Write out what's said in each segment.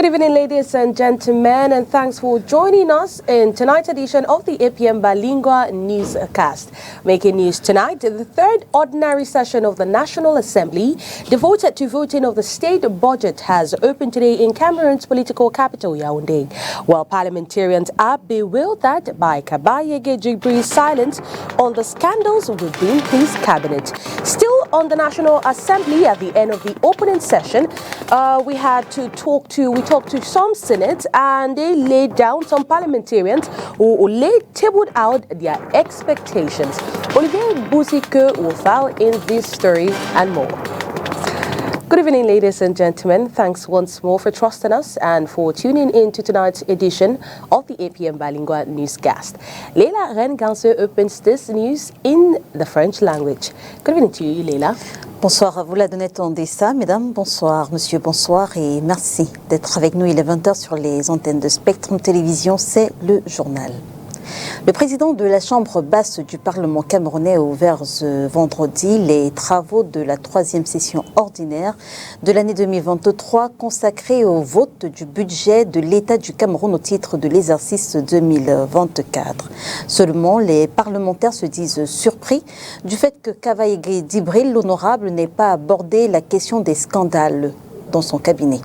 evening, ladies and gentlemen, and thanks for joining us in tonight's edition of the APM Bilingual Newscast. Making news tonight, the third ordinary session of the National Assembly devoted to voting of the state budget has opened today in Cameroon's political capital, Yaoundé. While parliamentarians are bewildered by Kabayege Djibril's silence on the scandals within his cabinet. Still on the National Assembly, at the end of the opening session, we talked to some senates, and they laid down some parliamentarians who tabled out their expectations. Olivier Bouzike will file in this story and more. Good evening, ladies and gentlemen. Thanks once more for trusting us and for tuning in to tonight's edition of the APM Bilingual Newscast. Leila Renganse opens this news in the French language. Good evening to you, Leila. Bonsoir à vous, la Donnette Ondessa. Mesdames, bonsoir. Monsieur, bonsoir et merci d'être avec nous. Il est 20h sur les antennes de Spectrum Télévision. C'est le journal. Le président de la Chambre basse du Parlement camerounais a ouvert ce vendredi les travaux de la 3e session ordinaire de l'année 2023 consacrée au vote du budget de l'État du Cameroun au titre de l'exercice 2024. Seulement, les parlementaires se disent surpris du fait que Kabayege Djibril, l'honorable, n'ait pas abordé la question des scandales dans son cabinet.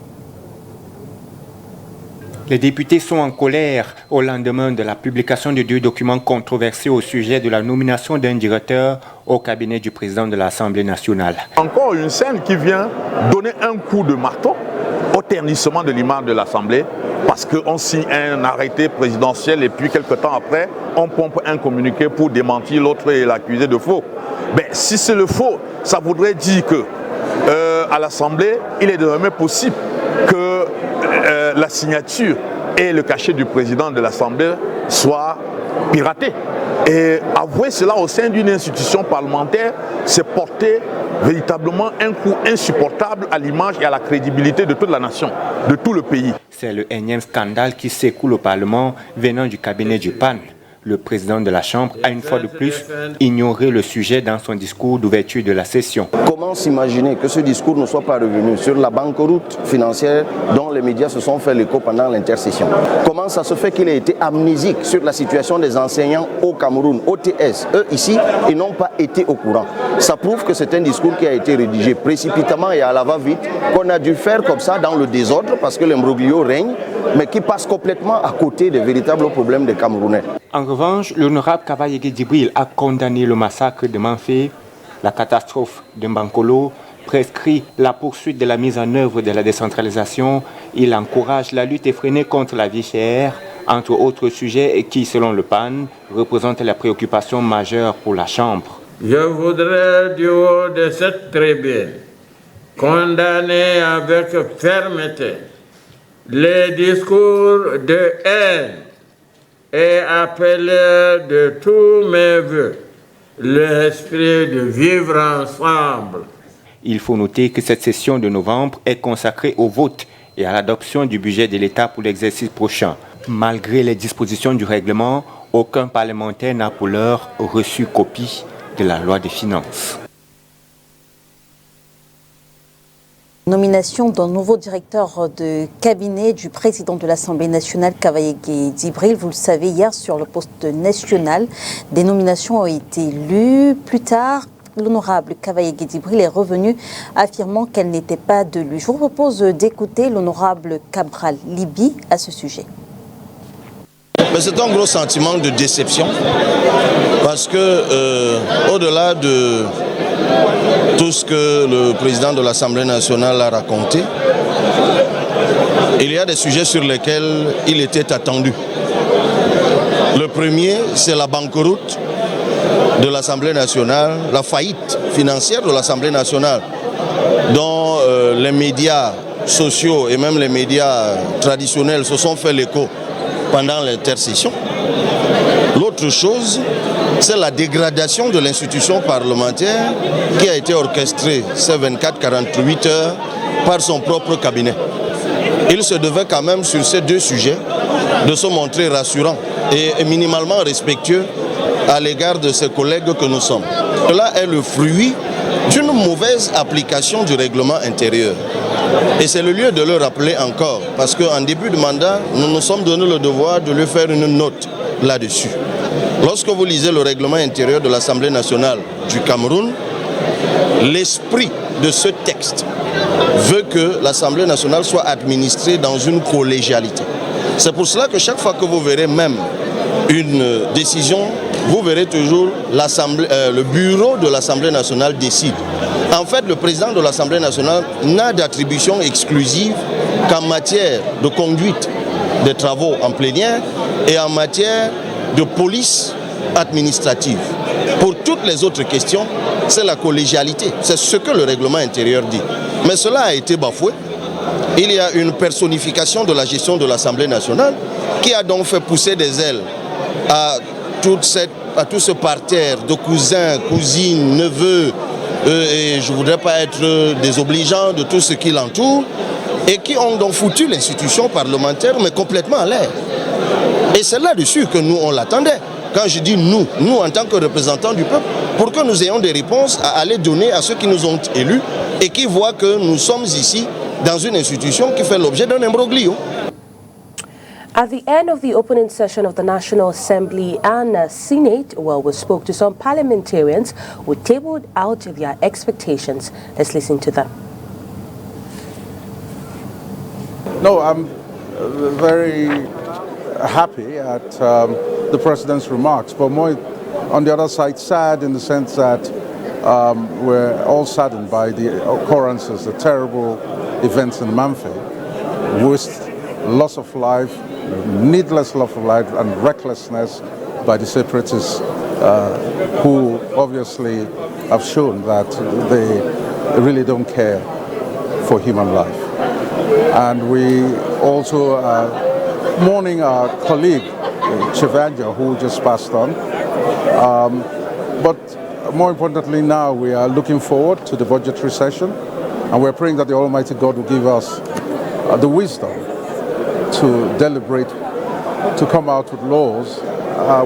Les députés sont en colère au lendemain de la publication de 2 documents controversés au sujet de la nomination d'un directeur au cabinet du président de l'Assemblée nationale. Encore une scène qui vient donner un coup de marteau au ternissement de l'image de l'Assemblée, parce qu'on signe un arrêté présidentiel et puis quelques temps après, on pompe un communiqué pour démentir l'autre et l'accuser de faux. Ben, si c'est le faux, ça voudrait dire que à l'Assemblée, il est désormais possible que la signature et le cachet du président de l'Assemblée soient piratés. Et avouer cela au sein d'une institution parlementaire, c'est porter véritablement un coup insupportable à l'image et à la crédibilité de toute la nation, de tout le pays. C'est le énième scandale qui s'écoule au Parlement venant du cabinet du PAN. Le président de la Chambre a une fois de plus ignoré le sujet dans son discours d'ouverture de la session. Comment s'imaginer que ce discours ne soit pas revenu sur la banqueroute financière dont les médias se sont fait l'écho pendant l'intercession? Comment ça se fait qu'il ait été amnésique sur la situation des enseignants au Cameroun, OTS? Eux, ici, ils n'ont pas été au courant. Ça prouve que c'est un discours qui a été rédigé précipitamment et à la va-vite, qu'on a dû faire comme ça dans le désordre parce que l'imbroglio règne, mais qui passe complètement à côté des véritables problèmes des Camerounais. En revanche, l'honorable Kabayege Djibril a condamné le massacre de Manfé, la catastrophe de Mbankolo, prescrit la poursuite de la mise en œuvre de la décentralisation. Il encourage la lutte effrénée contre la vie chère, entre autres sujets qui, selon le PAN, représentent la préoccupation majeure pour la Chambre. Je voudrais, du haut de cette tribune, condamner avec fermeté les discours de haine et appeler de tous mes voeux l'esprit de vivre ensemble. Il faut noter que cette session de novembre est consacrée au vote et à l'adoption du budget de l'État pour l'exercice prochain. Malgré les dispositions du règlement, aucun parlementaire n'a pour l'heure reçu copie de la loi des finances. Nomination d'un nouveau directeur de cabinet du président de l'Assemblée nationale, Kabayege Djibril. Vous le savez, hier sur le poste national, des nominations ont été lues. Plus tard, l'honorable Kabayege Djibril est revenu affirmant qu'elle n'était pas de lui. Je vous propose d'écouter l'honorable Cabral Libi à ce sujet. C'est un gros sentiment de déception parce que au-delà de tout ce que le président de l'Assemblée nationale a raconté, il y a des sujets sur lesquels il était attendu. Le premier, c'est la banqueroute de l'Assemblée nationale, la faillite financière de l'Assemblée nationale, dont les médias sociaux et même les médias traditionnels se sont fait l'écho pendant l'intercession. L'autre chose, c'est la dégradation de l'institution parlementaire qui a été orchestrée ces 24-48 heures par son propre cabinet. Il se devait quand même sur ces 2 sujets de se montrer rassurant et minimalement respectueux à l'égard de ses collègues que nous sommes. Cela est le fruit d'une mauvaise application du règlement intérieur. Et c'est le lieu de le rappeler encore, parce qu'en début de mandat, nous nous sommes donné le devoir de lui faire une note là-dessus. Lorsque vous lisez le règlement intérieur de l'Assemblée nationale du Cameroun, l'esprit de ce texte veut que l'Assemblée nationale soit administrée dans une collégialité. C'est pour cela que chaque fois que vous verrez même une décision, vous verrez toujours le bureau de l'Assemblée nationale décide. En fait, le président de l'Assemblée nationale n'a d'attribution exclusive qu'en matière de conduite des travaux en plénière et en matière de police administrative. Pour toutes les autres questions, c'est la collégialité. C'est ce que le règlement intérieur dit. Mais cela a été bafoué. Il y a une personnification de la gestion de l'Assemblée nationale qui a donc fait pousser des ailes à tout ce parterre de cousins, cousines, neveux, et je ne voudrais pas être désobligeant de tout ce qui l'entoure, et qui ont donc foutu l'institution parlementaire, mais complètement à l'air. Et c'est là-dessus que nous, on l'attendait. Quand je dis nous en tant que représentants du peuple, pour que nous ayons des réponses à aller donner à ceux qui nous ont élus et qui voient que nous sommes ici dans une institution qui fait l'objet d'un imbroglio. At the end of the opening session of the National Assembly and Senate, we spoke to some parliamentarians who tabled out their expectations. Let's listen to them. No, I'm very happy at the President's remarks, but more on the other side, sad in the sense that we're all saddened by the occurrences, the terrible events in Manfe, waste, loss of life, needless loss of life and recklessness by the separatists who obviously have shown that they really don't care for human life. And we also are mourning our colleague, Chivanja, who just passed on. But more importantly now, we are looking forward to the budgetary session, and we're praying that the Almighty God will give us the wisdom to deliberate, to come out with laws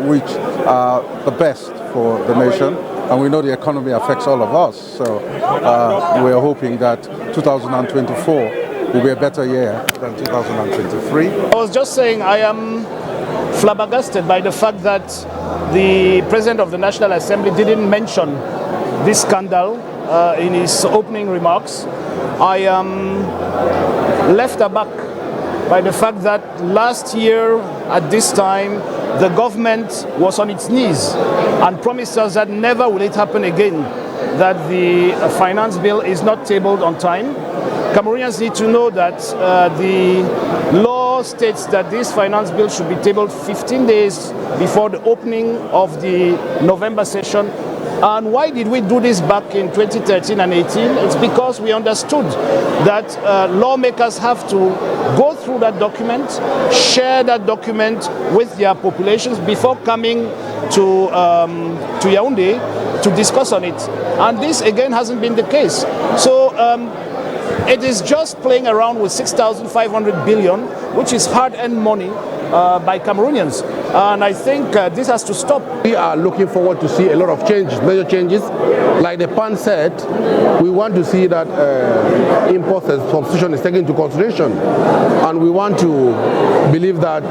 which are the best for the nation. And we know the economy affects all of us, so we're hoping that 2024 will be a better year than 2023. I was just saying I am flabbergasted by the fact that the President of the National Assembly didn't mention this scandal in his opening remarks. I am left aback by the fact that last year at this time the government was on its knees and promised us that never will it happen again, that the finance bill is not tabled on time. Cameroonians need to know that the law states that this finance bill should be tabled 15 days before the opening of the November session. And why did we do this back in 2013 and 18? It's because we understood that lawmakers have to go through that document, share that document with their populations before coming to Yaoundé to discuss on it. And this again hasn't been the case. So it is just playing around with 6,500 billion, which is hard-earned money by Cameroonians. And I think this has to stop. We are looking forward to see a lot of changes, major changes. Like the PAN said, we want to see that import substitution is taken into consideration. And we want to believe that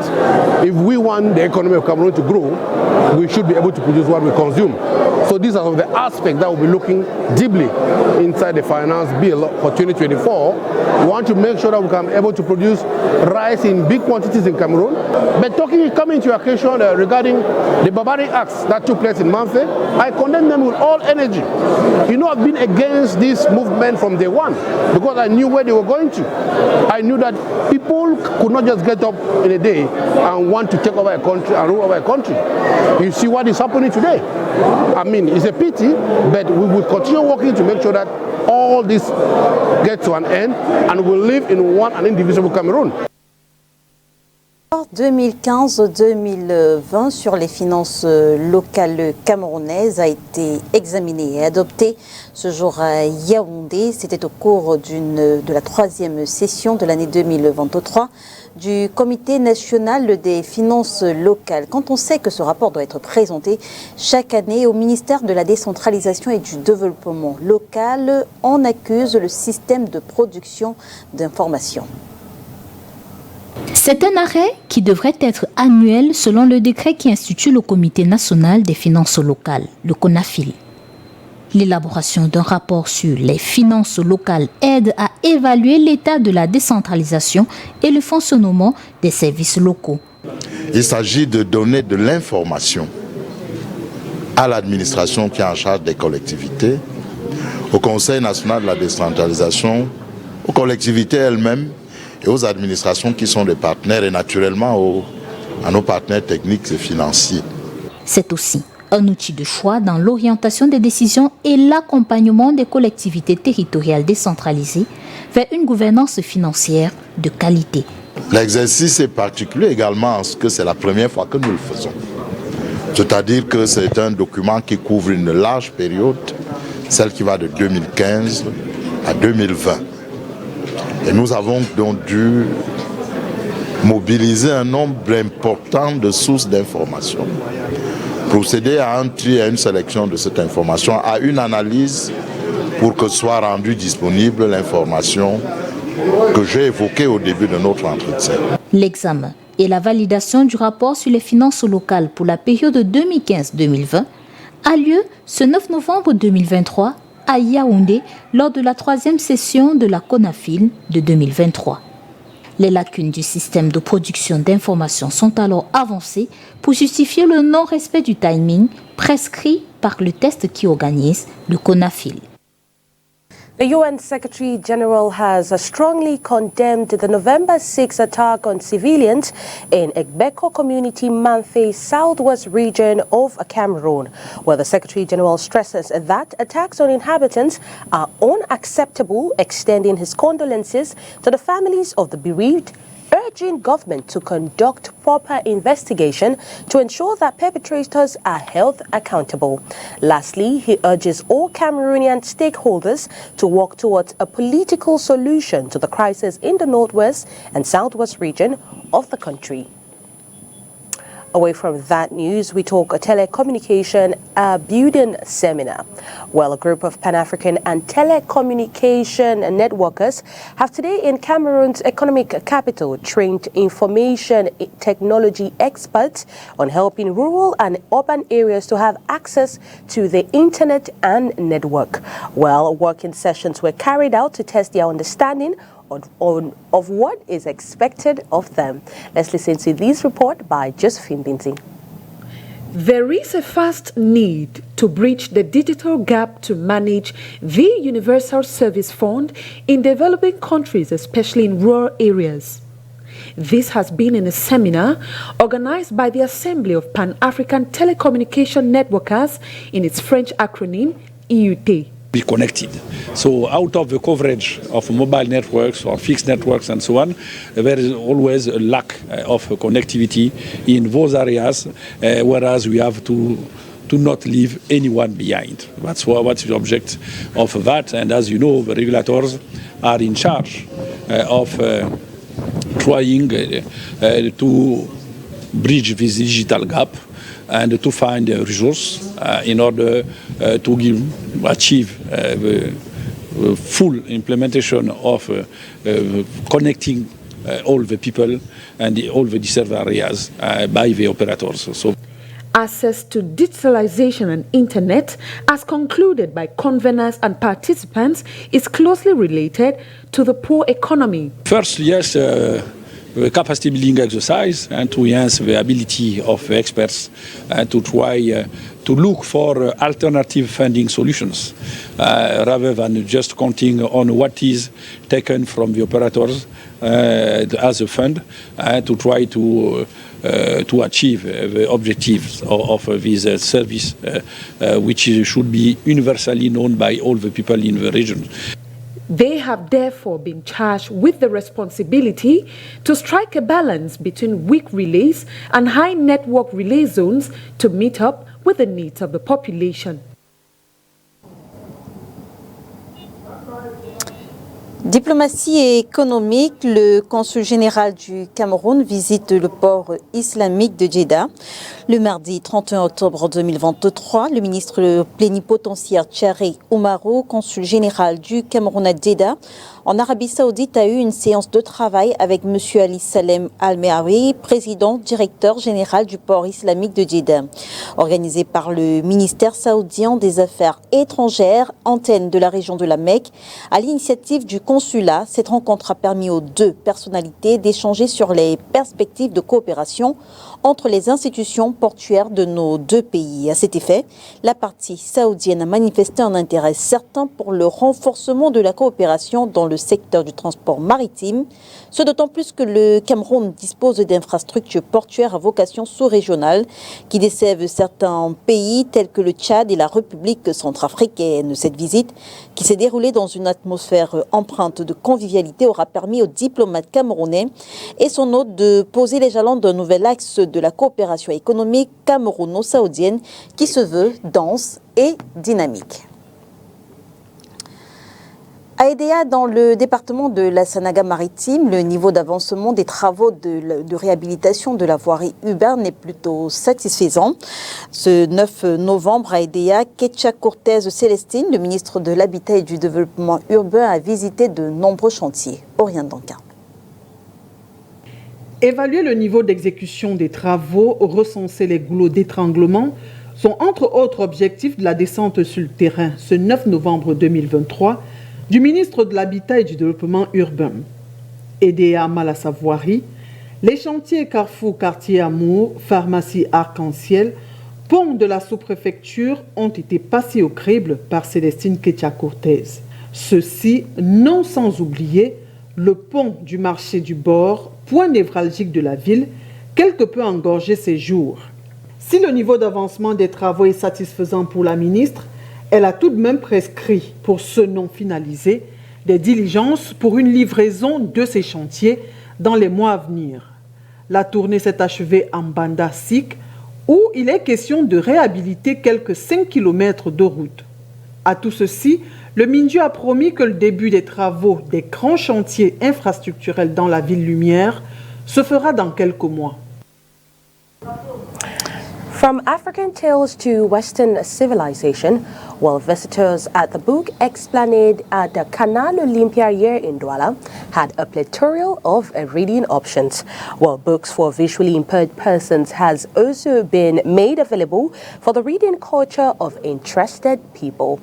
if we want the economy of Cameroon to grow, we should be able to produce what we consume. So these are some of the aspects that we'll be looking deeply inside the finance bill for 2024. We want to make sure that we can be able to produce rice in big quantities in Cameroon. But coming to your question regarding the barbaric acts that took place in Manfe, I condemn them with all energy. You know, I've been against this movement from day one because I knew where they were going to. I knew that people could not just get up in a day and want to take over a country and rule over a country. You see what is happening today. I mean, it's a pity, but we will continue working to make sure that all this gets to an end and we'll live in one and indivisible Cameroon. 2015-2020 sur les finances locales camerounaises a été examiné et adopté ce jour à Yaoundé. C'était au cours de la 3e session de l'année 2023 du Comité national des finances locales. Quand on sait que ce rapport doit être présenté chaque année au ministère de la décentralisation et du développement local, on accuse le système de production d'informations. C'est un arrêt qui devrait être annuel selon le décret qui institue le Comité national des finances locales, le CONAFIL. L'élaboration d'un rapport sur les finances locales aide à évaluer l'état de la décentralisation et le fonctionnement des services locaux. Il s'agit de donner de l'information à l'administration qui est en charge des collectivités, au Conseil national de la décentralisation, aux collectivités elles-mêmes, et aux administrations qui sont des partenaires et naturellement à nos partenaires techniques et financiers. C'est aussi un outil de choix dans l'orientation des décisions et l'accompagnement des collectivités territoriales décentralisées vers une gouvernance financière de qualité. L'exercice est particulier également en ce que c'est la première fois que nous le faisons. C'est-à-dire que c'est un document qui couvre une large période, celle qui va de 2015 à 2020. Et nous avons donc dû mobiliser un nombre important de sources d'informations, procéder à un tri et à une sélection de cette information, à une analyse pour que soit rendue disponible l'information que j'ai évoquée au début de notre entretien. L'examen et la validation du rapport sur les finances locales pour la période 2015-2020 a lieu ce 9 novembre 2023 à Yaoundé lors de la 3e session de la CONAFIL de 2023. Les lacunes du système de production d'informations sont alors avancées pour justifier le non-respect du timing prescrit par le test qui organise le CONAFIL. The UN Secretary General has strongly condemned the November 6 attack on civilians in Egbeko Community Manfe, southwest region of Cameroon, where the Secretary General stresses that attacks on inhabitants are unacceptable, extending his condolences to the families of the bereaved, urging government to conduct proper investigation to ensure that perpetrators are held accountable. Lastly, he urges all Cameroonian stakeholders to work towards a political solution to the crisis in the northwest and southwest region of the country. Away from that news, we talk a telecommunication building seminar. Well, a group of Pan-African and telecommunication networkers have today in Cameroon's economic capital trained information technology experts on helping rural and urban areas to have access to the internet and network. Well, working sessions were carried out to test their understanding of what is expected of them. Let's listen to this report by Josephine Binti. There is a fast need to bridge the digital gap to manage the Universal Service Fund in developing countries, especially in rural areas. This has been in a seminar organized by the Assembly of Pan-African Telecommunication Networkers in its French acronym, EUT. Be connected. So out of the coverage of mobile networks or fixed networks and so on, there is always a lack of connectivity in those areas, whereas we have to not leave anyone behind. That's what's the object of that. And as you know, the regulators are in charge of trying to bridge this digital gap and to find a resource in order to achieve the full implementation of connecting all the people and all the deserved areas by the operators. So, access to digitalization and internet, as concluded by conveners and participants, is closely related to the poor economy. First, yes, the capacity building exercise and to enhance the ability of experts and to try to look for alternative funding solutions rather than just counting on what is taken from the operators as a fund to try to achieve the objectives of this service, which should be universally known by all the people in the region. They have therefore been charged with the responsibility to strike a balance between weak relays and high network relay zones to meet up with the needs of the population. Diplomatie et économique, le consul général du Cameroun visite le port islamique de Djeddah. Le mardi 31 octobre 2023, le ministre plénipotentiaire Thierry Oumarou, consul général du Cameroun à Djeddah, en Arabie Saoudite, a eu une séance de travail avec M. Ali Salem Al-Mehawi, président directeur général du port islamique de Djeddah. Organisée par le ministère saoudien des Affaires étrangères, antenne de la région de la Mecque, à l'initiative du consulat, cette rencontre a permis aux deux personnalités d'échanger sur les perspectives de coopération entre les institutions portuaires de nos deux pays. À cet effet, la partie saoudienne a manifesté un intérêt certain pour le renforcement de la coopération dans le secteur du transport maritime, ce d'autant plus que le Cameroun dispose d'infrastructures portuaires à vocation sous-régionale qui desservent certains pays tels que le Tchad et la République centrafricaine. Cette visite, qui s'est déroulée dans une atmosphère empreinte de convivialité, aura permis aux diplomates camerounais et son hôte de poser les jalons d'un nouvel axe de la coopération économique camerouno-saoudienne qui se veut dense et dynamique. À Edea, dans le département de la Sanaga-Maritime, le niveau d'avancement des travaux de réhabilitation de la voirie urbaine est plutôt satisfaisant. Ce 9 novembre, à Edea, Ketcha Cortez Célestine, le ministre de l'Habitat et du Développement urbain, a visité de nombreux chantiers. Orient Danka. Évaluer le niveau d'exécution des travaux, recenser les goulots d'étranglement sont entre autres objectifs de la descente sur le terrain ce 9 novembre 2023 du ministre de l'Habitat et du Développement urbain. Aidé à Malasavoirie, les chantiers Carrefour Quartier Amour, Pharmacie Arc-en-Ciel, pont de la sous-préfecture ont été passés au crible par Célestine Ketcha-Cortez. Ceci non sans oublier le pont du marché du bord, point névralgique de la ville, quelque peu engorgé ces jours. Si le niveau d'avancement des travaux est satisfaisant pour la ministre, elle a tout de même prescrit, pour ceux non finalisés, des diligences pour une livraison de ces chantiers dans les mois à venir. La tournée s'est achevée en Banda Sik, où il est question de réhabiliter quelques 5 km de route. À tout ceci, le MINDU a promis que le début des travaux des grands chantiers infrastructurels dans la ville lumière se fera dans quelques mois. From African tales to Western civilization, while visitors at the book Esplanade at the Canal Olympia here in Douala had a plethora of reading options, while books for visually impaired persons has also been made available for the reading culture of interested people.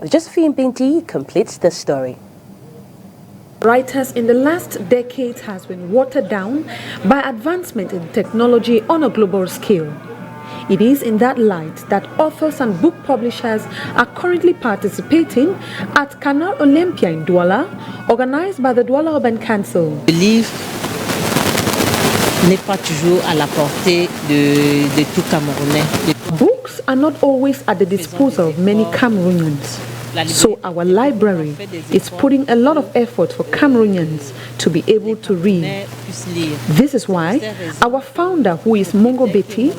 Josephine Binti completes the story. Writers in the last decade has been watered down by advancement in technology on a global scale. It is in that light that authors and book publishers are currently participating at Canal Olympia in Douala, organized by the Douala Urban Council. Le livre n'est pas toujours à la portée de tout Camerounais. Books are not always at the disposal of many Cameroonians. So our library is putting a lot of effort for Cameroonians to be able to read. This is why our founder, who is Mongo Betty,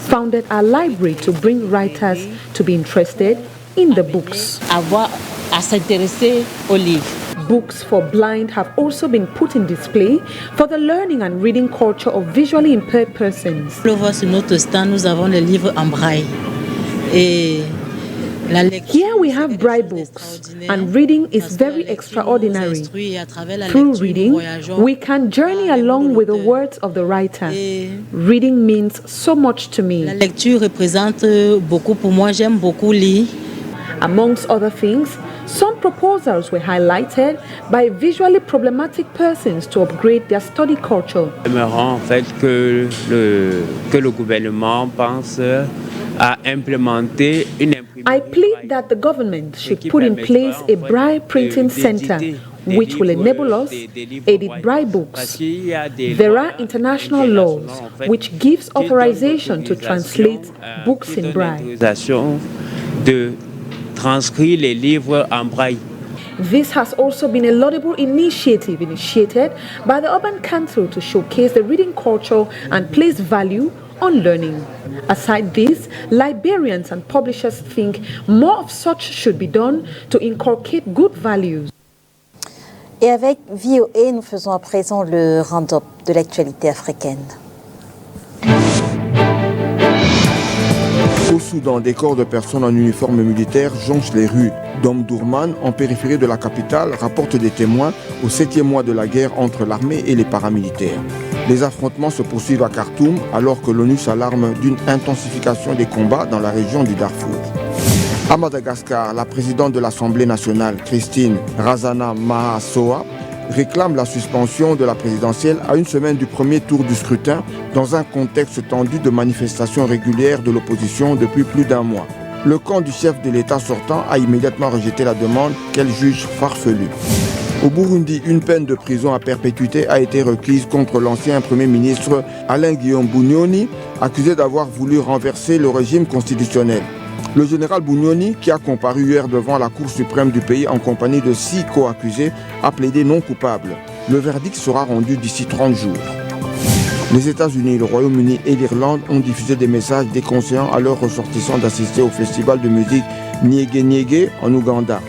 founded our library to bring writers to be interested in the books. Books for blind have also been put in display for the learning and reading culture of visually impaired persons. Sur notre stand, nous avons les livres en braille. Here we have braille books, and reading is very extraordinary. Through reading, we can journey along with the words of the writer. Reading means so much to me. La lecture représente beaucoup pour moi. J'aime beaucoup lire. Amongst other things, some proposals were highlighted by visually problematic persons to upgrade their study culture. J'aimerais en fait que le gouvernement pense à implémenter une I plead that the government should put in place a braille printing center which will enable us edit braille books. There are international laws which gives authorization to translate books in braille. De transcrire les livres en braille. This has also been a laudable initiative initiated by the Urban Council to showcase the reading culture and place value on learning. Aside this, librarians and publishers think more of such should be done to inculcate good values. Et avec VOA, nous faisons à présent le round-up de l'actualité africaine. Au Soudan, des corps de personnes en uniforme militaire jonchent les rues d'Omdurman, en périphérie de la capitale, rapportent des témoins au 7e mois de la guerre entre l'armée et les paramilitaires. Les affrontements se poursuivent à Khartoum alors que l'ONU s'alarme d'une intensification des combats dans la région du Darfour. À Madagascar, la présidente de l'Assemblée nationale, Christine Razana Mahasoa, réclame la suspension de la présidentielle à une semaine du premier tour du scrutin dans un contexte tendu de manifestations régulières de l'opposition depuis plus d'un mois. Le camp du chef de l'État sortant a immédiatement rejeté la demande qu'elle juge farfelue. Au Burundi, une peine de prison à perpétuité a été requise contre l'ancien Premier ministre Alain-Guillaume Bunyoni, accusé d'avoir voulu renverser le régime constitutionnel. Le général Bunyoni, qui a comparu hier devant la Cour suprême du pays en compagnie de 6 co-accusés, a plaidé non coupable. Le verdict sera rendu d'ici 30 jours. Les États-Unis, le Royaume-Uni et l'Irlande ont diffusé des messages déconseillant à leurs ressortissants d'assister au festival de musique Nyege Nyege en Ouganda.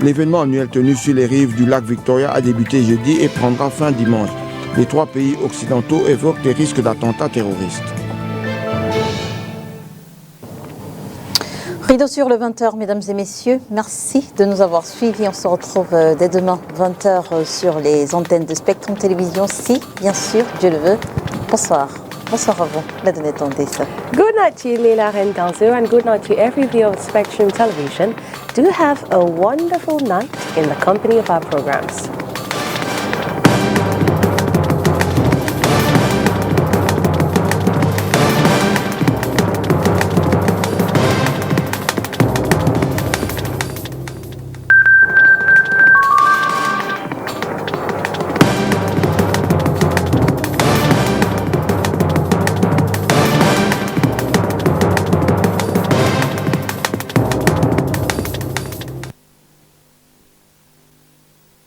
L'événement annuel tenu sur les rives du lac Victoria a débuté jeudi et prendra fin dimanche. Les 3 pays occidentaux évoquent des risques d'attentats terroristes. Rideau sur le 20h, mesdames et messieurs. Merci de nous avoir suivis. On se retrouve dès demain, 20h, sur les antennes de Spectrum Télévision, si, bien sûr, Dieu le veut. Bonsoir. Bonsoir à vous. La donnée tendée. Good night to you, Leila Renganzo, and good night to every viewer of Spectrum Television. Do have a wonderful night in the company of our programs.